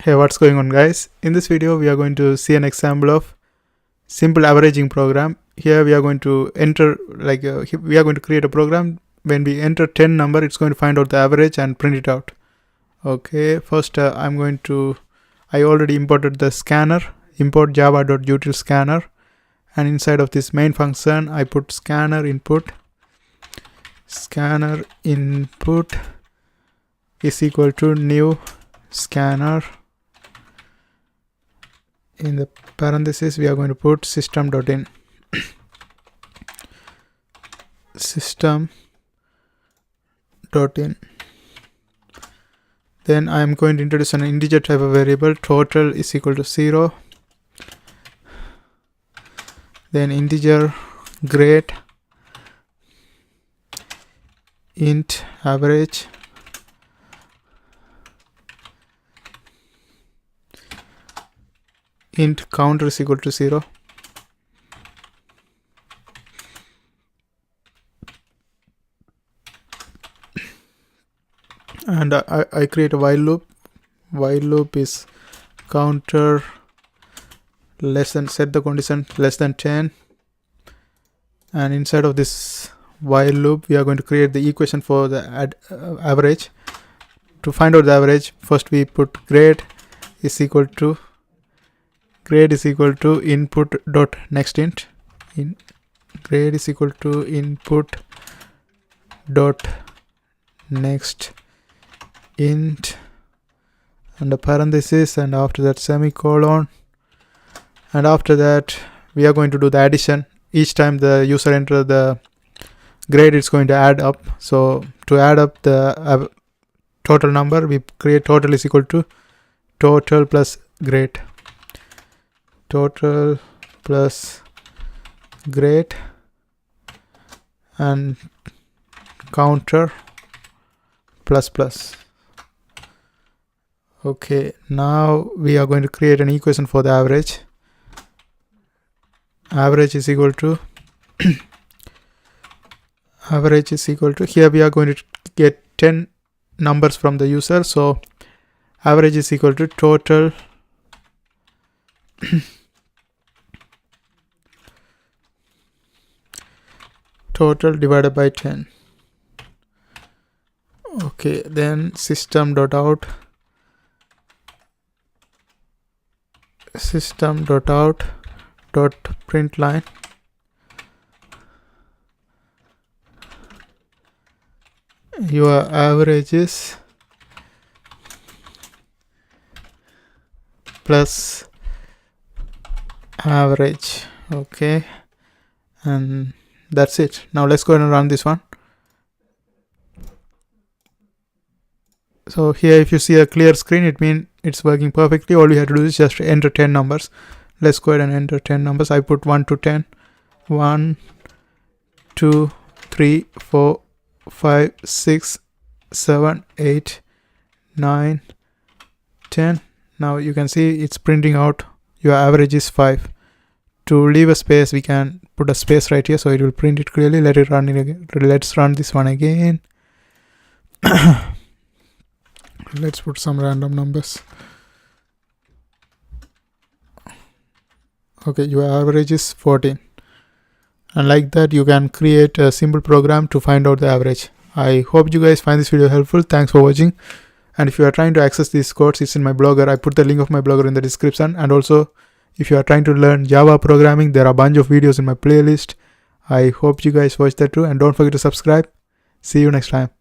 Hey, what's going on, guys? In this video we are going to see an example of simple averaging program. Here we are going to enter we are going to create a program. When we enter 10 number, it's going to find out the average and print it out. Okay, first I already imported the scanner, import java.util scanner, and inside of this main function I put scanner input is equal to new scanner. In the parenthesis we are going to put system.in then I am going to introduce an integer type of variable. Total is equal to 0, then integer grade int average int counter is equal to 0, and I create a while loop. While loop is counter less than, set the condition less than 10, and inside of this while loop we are going to create the equation for the average. To find out the average, first we put grade is equal to input dot next int. Grade is equal to input dot next int, and a parenthesis, and after that semicolon, and after that we are going to do the addition. Each time the user enter the grade, it's going to add up. So to add up the total number, we create total is equal to total plus grade, total plus grade, and counter plus plus. Okay, now we are going to create an equation for the average. Average is equal to here we are going to get 10 numbers from the user, so average is equal to total divided by 10. Okay, then system.out dot print line your averages plus average. Okay, and that's it. Now let's go ahead and run this one. So here if you see a clear screen, it means it's working perfectly. All we have to do is just enter 10 numbers. Let's go ahead and enter 10 numbers. I put 1 to 10. 1, 2, 3, 4, 5, 6, 7, 8, 9, 10. Now you can see it's printing out your average is 5. To leave a space, we can put a space right here so it will print it clearly. Let it run it again. Let's run this one again. Let's put some random numbers. Okay, your average is 14. And like that you can create a simple program to find out the average. I hope you guys find this video helpful. Thanks for watching. And if you are trying to access these codes, it's in my blogger. I put the link of my blogger in the description. And also if you are trying to learn Java programming, there are a bunch of videos in my playlist. I hope you guys watch that too, and don't forget to subscribe. See you next time.